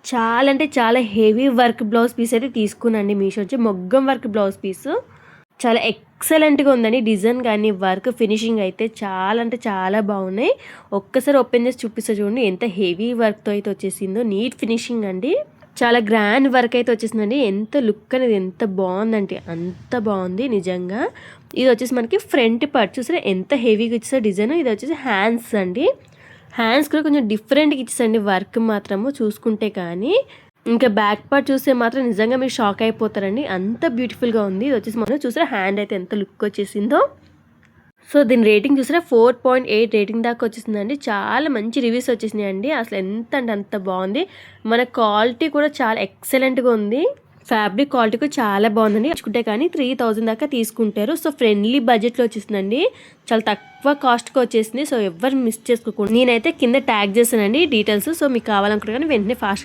చాలా అంటే చాలా హెవీ వర్క్ బ్లౌజ్ పీస్ అయితే తీసుకున్నానండి మీషో నుంచి. మొగ్గం వర్క్ బ్లౌజ్ పీసు చాలా ఎక్సలెంట్‌గా ఉందండి. డిజైన్ కానీ, వర్క్ ఫినిషింగ్ అయితే చాలా అంటే చాలా బాగున్నాయి. ఒక్కసారి ఓపెన్ చేసి చూపిస్తా చూడండి ఎంత హెవీ వర్క్‌తో అయితే వచ్చేసిందో. నీట్ ఫినిషింగ్ అండి. చాలా గ్రాండ్ వర్క్ అయితే వచ్చేసిందండి. ఎంత లుక్ అనేది ఎంత బాగుందంటే అంత బాగుంది నిజంగా. ఇది వచ్చేసి మనకి ఫ్రంట్ పార్ట్ చూసారా ఎంత హెవీగా ఇచ్చేసా డిజైన్. ఇది వచ్చేసి హ్యాండ్స్ అండి. హ్యాండ్స్ కూడా కొంచెం డిఫరెంట్‌గా ఇచ్చేసండి వర్క్ మాత్రము చూసుకుంటే కానీ. ఇంకా బ్యాక్ పార్ట్ చూస్తే మాత్రం నిజంగా మీరు షాక్ అయిపోతారండి. అంత బ్యూటిఫుల్‌గా ఉంది. ఇది వచ్చేసి మనం చూసారా హ్యాండ్ అయితే ఎంత లుక్ వచ్చేసిందో. సో దీని రేటింగ్ చూసారా 4.8 రేటింగ్ దాకా వచ్చేసిందండి. చాలా మంచి రివ్యూస్ వచ్చేసినాయండి. అసలు ఎంత అంటే అంత బాగుంది. మన క్వాలిటీ కూడా చాలా ఎక్సలెంట్‌గా ఉంది. ఫ్యాబ్రిక్ క్వాలిటీ కూడా చాలా బాగుందండి. తెచ్చుకుంటే కానీ 3000 దాకా తీసుకుంటారు. సో ఫ్రెండ్లీ బడ్జెట్లో వచ్చేసిందండి. చాలా తక్కువ కాస్ట్‌కి వచ్చేసింది. సో ఎవ్వరు మిస్ చేసుకోకూడదు. నేనైతే కింద ట్యాగ్ చేశానండి డీటెయిల్స్. సో మీకు కావాలనుకుంటే కానీ వెంటనే ఫాస్ట్